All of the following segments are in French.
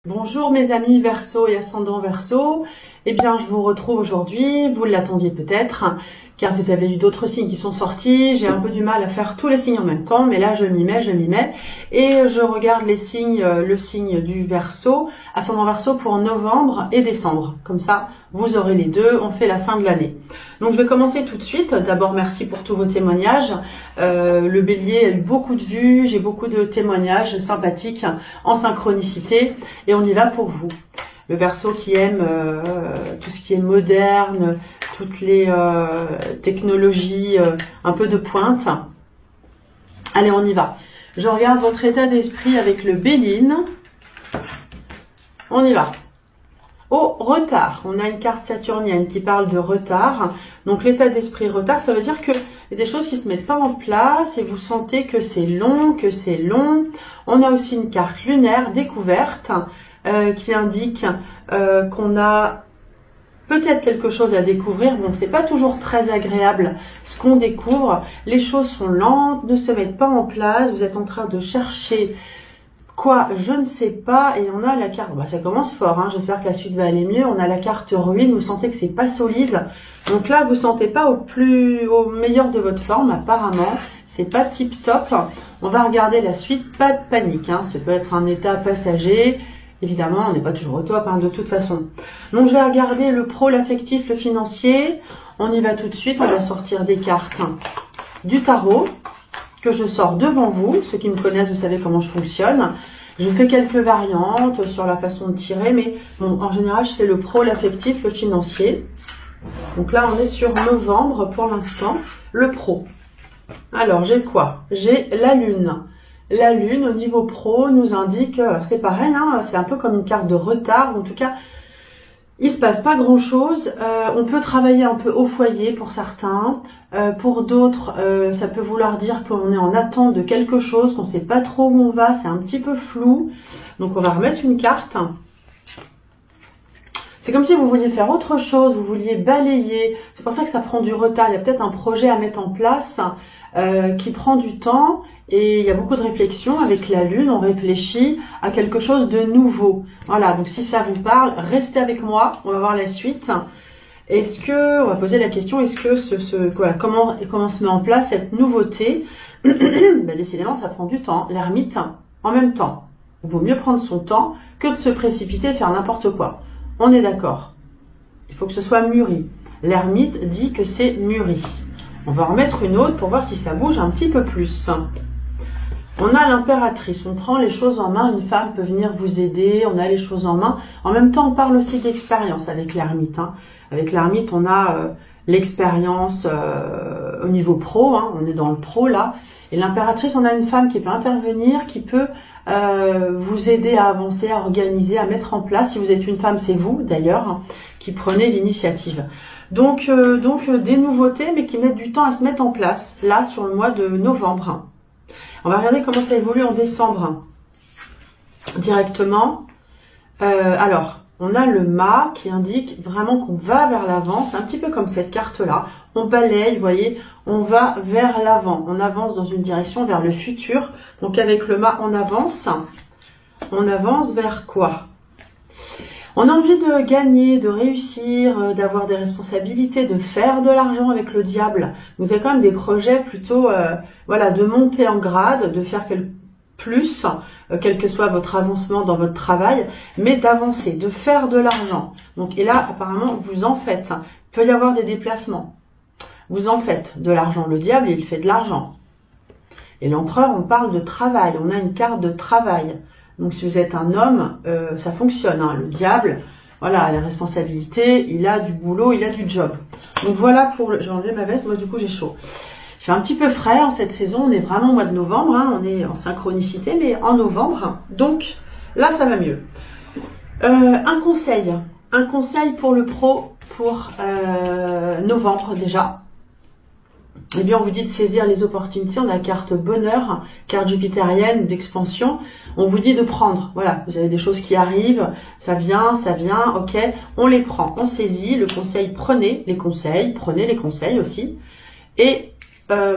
Bonjour mes amis Verseau et ascendant Verseau, eh bien je vous retrouve aujourd'hui, vous l'attendiez peut-être, car vous avez eu d'autres signes qui sont sortis, j'ai un peu du mal à faire tous les signes en même temps, mais là je m'y mets, et je regarde les signes, le signe du Verseau, ascendant Verseau pour novembre et décembre, comme ça vous aurez les deux, on fait la fin de l'année. Donc je vais commencer tout de suite, d'abord merci pour tous vos témoignages, le Bélier a eu beaucoup de vues, j'ai beaucoup de témoignages sympathiques en synchronicité, et on y va pour vous. Le Verseau qui aime tout ce qui est moderne, toutes les technologies un peu de pointe. Allez, on y va. Je regarde votre état d'esprit avec le Béline. On y va. Au retard, on a une carte saturnienne qui parle de retard. Donc l'état d'esprit retard, ça veut dire que y a des choses qui se mettent pas en place et vous sentez que c'est long, On a aussi une carte lunaire découverte qui indique qu'on a peut-être quelque chose à découvrir. Bon, c'est pas toujours très agréable ce qu'on découvre. Les choses sont lentes, ne se mettent pas en place. Vous êtes en train de chercher quoi, je ne sais pas. Et on a la carte, ça commence fort, hein. J'espère que la suite va aller mieux. On a la carte ruine, vous sentez que c'est pas solide. Donc là, vous sentez pas au meilleur de votre forme, apparemment. C'est pas tip top. On va regarder la suite, pas de panique, hein. Ça peut être un état passager. Évidemment, on n'est pas toujours au top, hein, de toute façon. Donc, je vais regarder le pro, l'affectif, le financier. On y va tout de suite. On va sortir des cartes du tarot que je sors devant vous. Ceux qui me connaissent, vous savez comment je fonctionne. Je fais quelques variantes sur la façon de tirer, mais bon, en général, je fais le pro, l'affectif, le financier. Donc là, on est sur novembre pour l'instant. Le pro. Alors, j'ai quoi? J'ai la lune. La lune au niveau pro nous indique, c'est pareil, hein, c'est un peu comme une carte de retard. En tout cas, il se passe pas grand chose. On peut travailler un peu au foyer pour certains. Pour d'autres, ça peut vouloir dire qu'on est en attente de quelque chose, qu'on sait pas trop où on va, c'est un petit peu flou. Donc on va remettre une carte. C'est comme si vous vouliez faire autre chose, vous vouliez balayer. C'est pour ça que ça prend du retard. Il y a peut-être un projet à mettre en place qui prend du temps. Et il y a beaucoup de réflexion avec la lune, on réfléchit à quelque chose de nouveau. Voilà, donc si ça vous parle, restez avec moi, on va voir la suite. Est-ce que, on va poser la question, est-ce que voilà, comment se met en place cette nouveauté? Décidément, ça prend du temps. L'ermite, en même temps, il vaut mieux prendre son temps que de se précipiter et faire n'importe quoi. On est d'accord. Il faut que ce soit mûri. L'ermite dit que c'est mûri. On va en remettre une autre pour voir si ça bouge un petit peu plus. On a l'impératrice, on prend les choses en main, une femme peut venir vous aider, on a les choses en main. En même temps, on parle aussi d'expérience avec l'ermite. Hein. Avec l'ermite, on a l'expérience au niveau pro, hein, on est dans le pro là. Et l'impératrice, on a une femme qui peut intervenir, qui peut vous aider à avancer, à organiser, à mettre en place. Si vous êtes une femme, c'est vous d'ailleurs, hein, qui prenez l'initiative. Donc des nouveautés, mais qui mettent du temps à se mettre en place, là, sur le mois de novembre. On va regarder comment ça évolue en décembre. Directement. Alors, on a le mât qui indique vraiment qu'on va vers l'avant. C'est un petit peu comme cette carte-là. On balaye, vous voyez, on va vers l'avant. On avance dans une direction vers le futur. Donc avec le mât, on avance. On avance vers quoi? On a envie de gagner, de réussir, d'avoir des responsabilités, de faire de l'argent avec le diable. Vous avez quand même des projets plutôt, voilà, de monter en grade, de faire plus, quel que soit votre avancement dans votre travail, mais d'avancer, de faire de l'argent. Donc, et là, apparemment, vous en faites. Il peut y avoir des déplacements. Vous en faites de l'argent. Le diable, il fait de l'argent. Et l'empereur, on parle de travail. On a une carte de travail. Donc, si vous êtes un homme, ça fonctionne. Hein. Le diable, voilà, les responsabilités, il a du boulot, il a du job. Donc, voilà pour... J'ai enlevé ma veste, moi, du coup, j'ai chaud. Il fait un petit peu frais en cette saison. On est vraiment au mois de novembre. Hein. On est en synchronicité, mais en novembre. Donc, là, ça va mieux. Un conseil. Un conseil pour le pro pour novembre, déjà. Eh bien, on vous dit de saisir les opportunités. On a la carte bonheur, carte jupitérienne d'expansion. On vous dit de prendre. Voilà, vous avez des choses qui arrivent. Ça vient, ok. On les prend, on saisit. Le conseil, prenez les conseils aussi. Et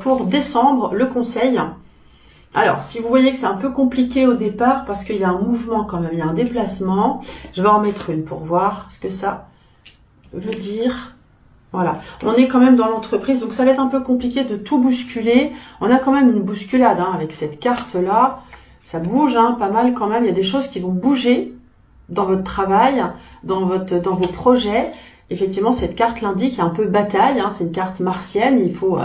pour décembre, le conseil, Alors, si vous voyez que c'est un peu compliqué au départ, parce qu'il y a un mouvement quand même, il y a un déplacement, je vais en mettre une pour voir ce que ça veut dire. Voilà, on est quand même dans l'entreprise, donc ça va être un peu compliqué de tout bousculer. On a quand même une bousculade hein, avec cette carte-là. Ça bouge hein, pas mal quand même, il y a des choses qui vont bouger dans votre travail, dans vos projets. Effectivement, cette carte l'indique, il y a un peu bataille, hein, c'est une carte martienne, il faut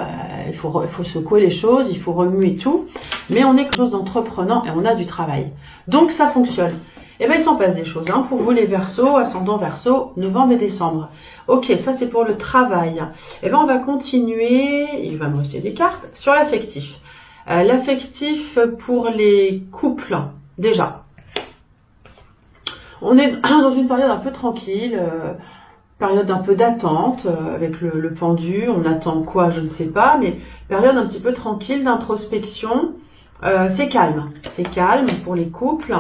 secouer les choses, il faut remuer tout, mais on est quelque chose d'entreprenant et on a du travail. Donc ça fonctionne. Et bien il s'en passe des choses, hein, pour vous les Verseaux, ascendant Verseau, novembre et décembre. Ok, ça c'est pour le travail. Et bien on va continuer, il va me rester des cartes, sur l'affectif. L'affectif pour les couples, déjà. On est dans une période un peu tranquille, période un peu d'attente avec le pendu, on attend quoi, je ne sais pas, mais période un petit peu tranquille d'introspection. C'est calme pour les couples.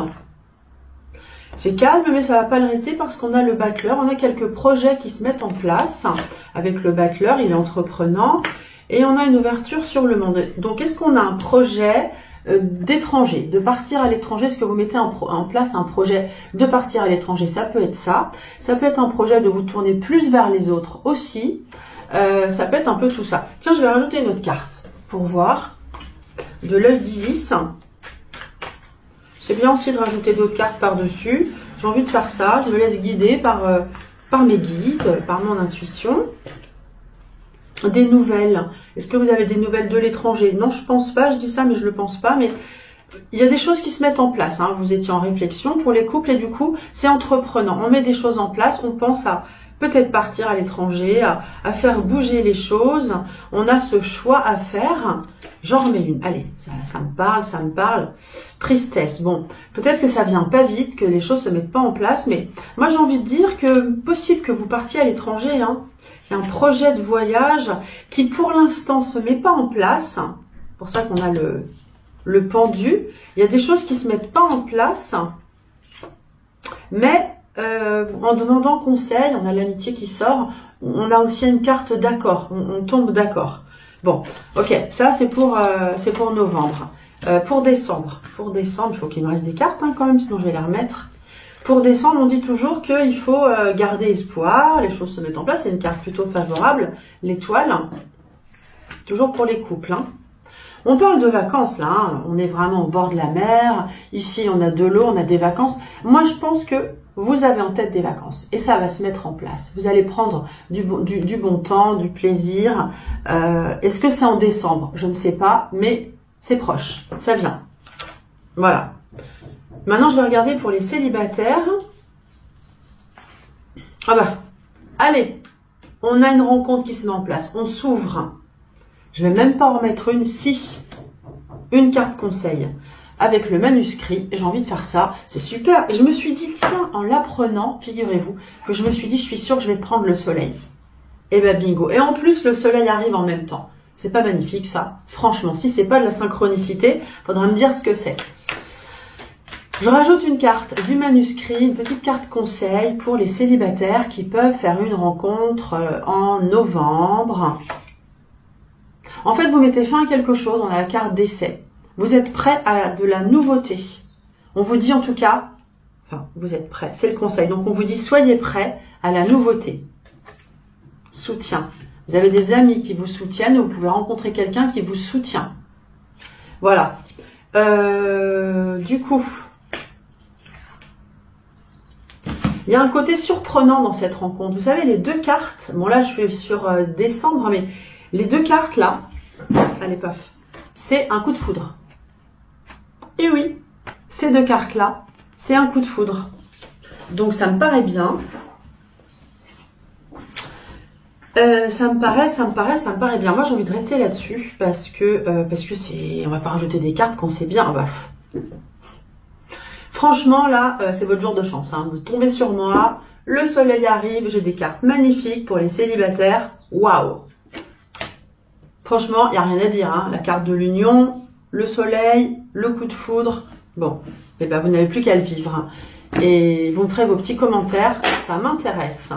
C'est calme, mais ça va pas le rester parce qu'on a le bâcleur, on a quelques projets qui se mettent en place. Avec le bâcleur, il est entreprenant et on a une ouverture sur le monde. Donc, est-ce qu'on a un projet d'étranger, de partir à l'étranger? Est-ce que vous mettez en place un projet de partir à l'étranger? Ça peut être ça. Ça peut être un projet de vous tourner plus vers les autres aussi. Ça peut être un peu tout ça. Tiens, je vais rajouter une autre carte pour voir. De l'œil d'Isis. C'est bien aussi de rajouter d'autres cartes par-dessus. J'ai envie de faire ça. Je me laisse guider par mes guides, par mon intuition. Des nouvelles. Est-ce que vous avez des nouvelles de l'étranger? Non, je pense pas. Je dis ça, mais je le pense pas. Mais il y a des choses qui se mettent en place. Hein. Vous étiez en réflexion pour les couples et du coup, c'est entreprenant. On met des choses en place. On pense à peut-être partir à l'étranger, à faire bouger les choses. On a ce choix à faire. J'en remets une. Allez, ça me parle. Tristesse. Bon, peut-être que ça vient pas vite, que les choses se mettent pas en place, mais moi j'ai envie de dire que possible que vous partiez à l'étranger. Hein. Il y a un projet de voyage qui pour l'instant se met pas en place. C'est pour ça qu'on a le pendu. Il y a des choses qui se mettent pas en place, mais en demandant conseil, on a l'amitié qui sort, on a aussi une carte d'accord, on tombe d'accord. Bon, ok, ça c'est pour novembre. Pour décembre, il faut qu'il me reste des cartes hein, quand même, sinon je vais les remettre. Pour décembre, on dit toujours qu'il faut garder espoir, les choses se mettent en place, c'est une carte plutôt favorable, l'étoile, toujours pour les couples. Hein. On parle de vacances là, hein. On est vraiment au bord de la mer, ici on a de l'eau, on a des vacances. Moi je pense que vous avez en tête des vacances et ça va se mettre en place. Vous allez prendre du bon temps, du plaisir. Est-ce que c'est en décembre? Je ne sais pas, mais c'est proche, ça vient. Voilà. Maintenant, je vais regarder pour les célibataires. Ah bah, allez, on a une rencontre qui se met en place, on s'ouvre. Je vais même pas en remettre une, si, une carte conseil. Avec le manuscrit, j'ai envie de faire ça, c'est super. Et je me suis dit, tiens, en l'apprenant, figurez-vous, que je me suis dit, je suis sûre que je vais prendre le soleil. Et ben bingo. Et en plus, le soleil arrive en même temps. C'est pas magnifique ça? Franchement, si c'est pas de la synchronicité, faudra me dire ce que c'est. Je rajoute une carte du manuscrit, une petite carte conseil pour les célibataires qui peuvent faire une rencontre en novembre. En fait, vous mettez fin à quelque chose, on a la carte d'essai. Vous êtes prêt à de la nouveauté. On vous dit en tout cas, enfin, vous êtes prêt, c'est le conseil. Donc on vous dit, soyez prêt à la nouveauté. Soutien. Vous avez des amis qui vous soutiennent, ou vous pouvez rencontrer quelqu'un qui vous soutient. Voilà. Du coup, il y a un côté surprenant dans cette rencontre. Vous savez, les deux cartes, bon là je suis sur décembre, mais les deux cartes là, allez paf, c'est un coup de foudre. Et oui, ces deux cartes là, c'est un coup de foudre. Donc ça me paraît bien. Ça me paraît bien. Moi j'ai envie de rester là-dessus parce que c'est, on va pas rajouter des cartes quand c'est bien. Bah, franchement là, c'est votre jour de chance. Hein. Vous tombez sur moi, le soleil arrive, j'ai des cartes magnifiques pour les célibataires. Waouh! Franchement, il n'y a rien à dire. Hein. La carte de l'union, le soleil, le coup de foudre. Bon, et ben vous n'avez plus qu'à le vivre. Et vous me ferez vos petits commentaires, ça m'intéresse.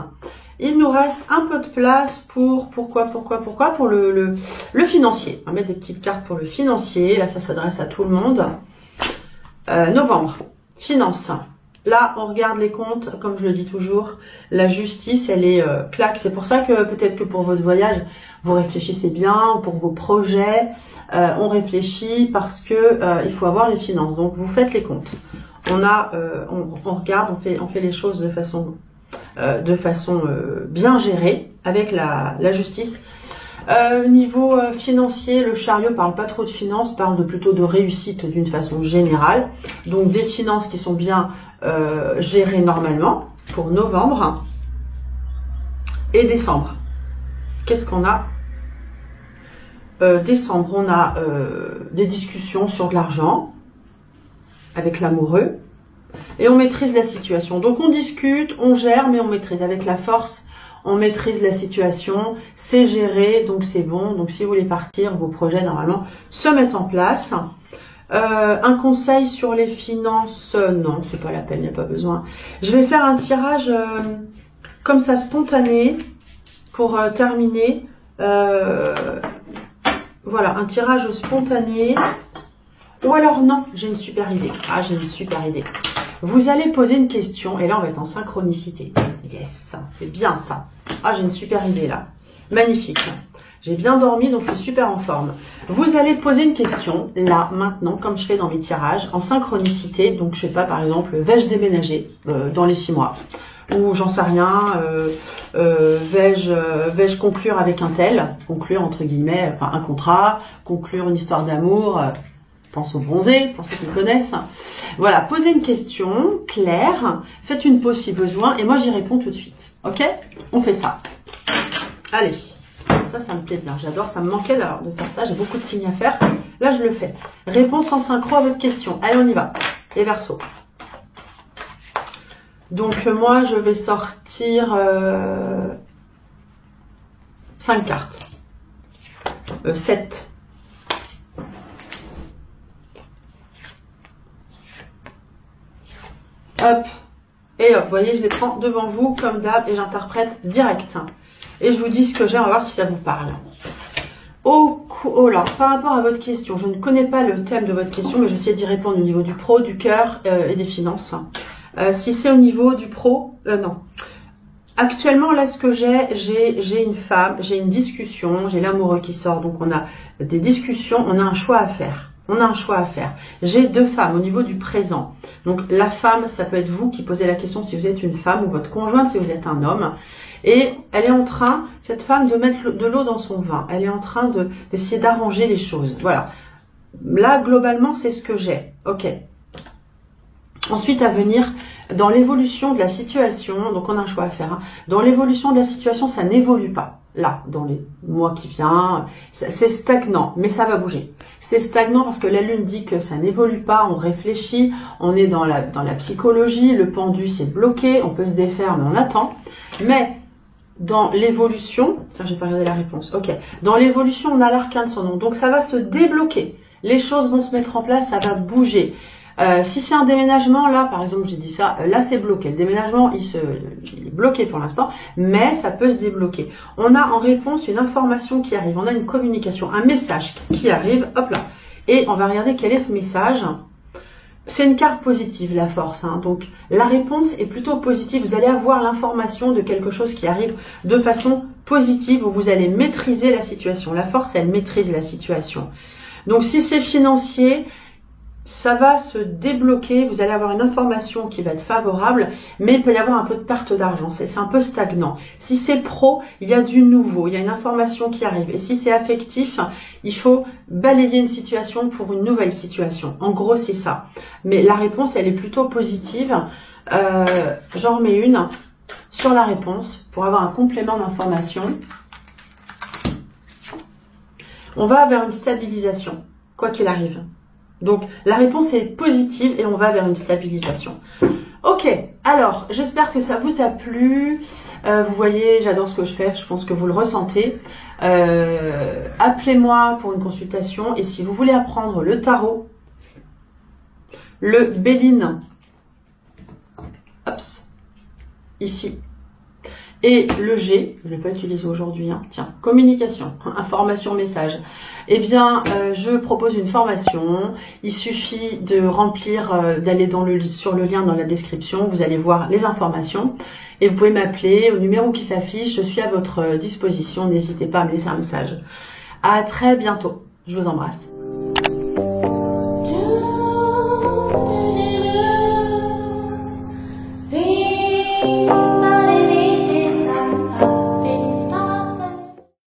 il nous reste un peu de place pour, pour le financier. On va mettre des petites cartes pour le financier. Là, ça s'adresse à tout le monde. Novembre, finance. Là, on regarde les comptes, comme je le dis toujours. La justice, elle est claque. C'est pour ça que peut-être que pour votre voyage, vous réfléchissez bien. Pour vos projets, on réfléchit parce que il faut avoir les finances. Donc, vous faites les comptes. On regarde, on fait les choses de façon bien gérée avec la justice. Niveau financier, le chariot parle pas trop de finances, parle plutôt de réussite d'une façon générale. Donc des finances qui sont bien gérées normalement pour novembre et décembre. Qu'est-ce qu'on a? Décembre, on a des discussions sur de l'argent avec l'amoureux. Et on maîtrise la situation. Donc on discute, on gère, mais on maîtrise. Avec la force, on maîtrise la situation. C'est géré, donc c'est bon. Donc si vous voulez partir, vos projets, normalement, se mettent en place. Un conseil sur les finances, non, c'est pas la peine, il n'y a pas besoin. Je vais faire un tirage comme ça, spontané, pour terminer. Voilà, un tirage spontané. Ou alors non, j'ai une super idée. Ah, j'ai une super idée. Vous allez poser une question, et là on va être en synchronicité. Yes, c'est bien ça. Ah, j'ai une super idée là. Magnifique. J'ai bien dormi, donc je suis super en forme. Vous allez poser une question, là, maintenant, comme je fais dans mes tirages, en synchronicité. Donc, je sais pas, par exemple, vais-je déménager dans les 6 mois? Ou j'en sais rien, vais-je conclure avec un tel? Conclure, entre guillemets, enfin, un contrat, conclure une histoire d'amour... pense aux bronzés, pour ceux qui connaissent. Voilà, posez une question claire, faites une pause si besoin, et moi j'y réponds tout de suite. Ok? On fait ça. Allez, ça me plaît bien, j'adore, ça me manquait alors de faire ça, j'ai beaucoup de signes à faire. Là, je le fais. Réponse en synchro à votre question. Allez, on y va. Les Verseaux. Donc, moi, je vais sortir 5 cartes. 7. Hop, et hop, vous voyez, je les prends devant vous comme d'hab et j'interprète direct. Et je vous dis ce que j'ai, on va voir si ça vous parle. Oh là, par rapport à votre question, je ne connais pas le thème de votre question, mais j'essaie d'y répondre au niveau du pro, du cœur et des finances. Si c'est au niveau du pro, non. Actuellement, là, ce que j'ai une femme, j'ai une discussion, j'ai l'amoureux qui sort, donc on a des discussions, on a un choix à faire. On a un choix à faire. J'ai 2 femmes au niveau du présent. Donc, la femme, ça peut être vous qui posez la question si vous êtes une femme ou votre conjointe si vous êtes un homme. Et elle est en train, cette femme, de mettre de l'eau dans son vin. Elle est en train d'essayer d'arranger les choses. Voilà. Là, globalement, c'est ce que j'ai. Ok. Ensuite, à venir, dans l'évolution de la situation, donc on a un choix à faire. Hein. Dans l'évolution de la situation, ça n'évolue pas. Là, dans les mois qui viennent, c'est stagnant, mais ça va bouger. C'est stagnant parce que la Lune dit que ça n'évolue pas, on réfléchit, on est dans la psychologie, le pendu s'est bloqué, on peut se défaire, mais on attend. Mais dans l'évolution, j'ai pas regardé la réponse, ok. Dans l'évolution, on a l'arcane son nom, donc ça va se débloquer. Les choses vont se mettre en place, ça va bouger. Si c'est un déménagement, là, par exemple, j'ai dit ça, là, c'est bloqué. Le déménagement, il est bloqué pour l'instant, mais ça peut se débloquer. On a en réponse une information qui arrive, on a une communication, un message qui arrive, hop là. Et on va regarder quel est ce message. C'est une carte positive, la force. Hein. Donc, la réponse est plutôt positive. Vous allez avoir l'information de quelque chose qui arrive de façon positive, où vous allez maîtriser la situation. La force, elle maîtrise la situation. Donc, si c'est financier, ça va se débloquer, vous allez avoir une information qui va être favorable, mais il peut y avoir un peu de perte d'argent, c'est un peu stagnant. Si c'est pro, il y a du nouveau, il y a une information qui arrive. Et si c'est affectif, il faut balayer une situation pour une nouvelle situation. En gros, c'est ça. Mais la réponse, elle est plutôt positive. J'en remets une sur la réponse pour avoir un complément d'information. On va vers une stabilisation, quoi qu'il arrive. Donc, la réponse est positive et on va vers une stabilisation. Ok, alors, j'espère que ça vous a plu. Vous voyez, j'adore ce que je fais, je pense que vous le ressentez. Appelez-moi pour une consultation. Et si vous voulez apprendre le tarot, le Béline, ici. Et le G, je ne vais pas utiliser aujourd'hui, hein, tiens, communication, information, message. Eh bien, je propose une formation. Il suffit de remplir, d'aller sur le lien dans la description. Vous allez voir les informations. Et vous pouvez m'appeler au numéro qui s'affiche. Je suis à votre disposition. N'hésitez pas à me laisser un message. À très bientôt. Je vous embrasse.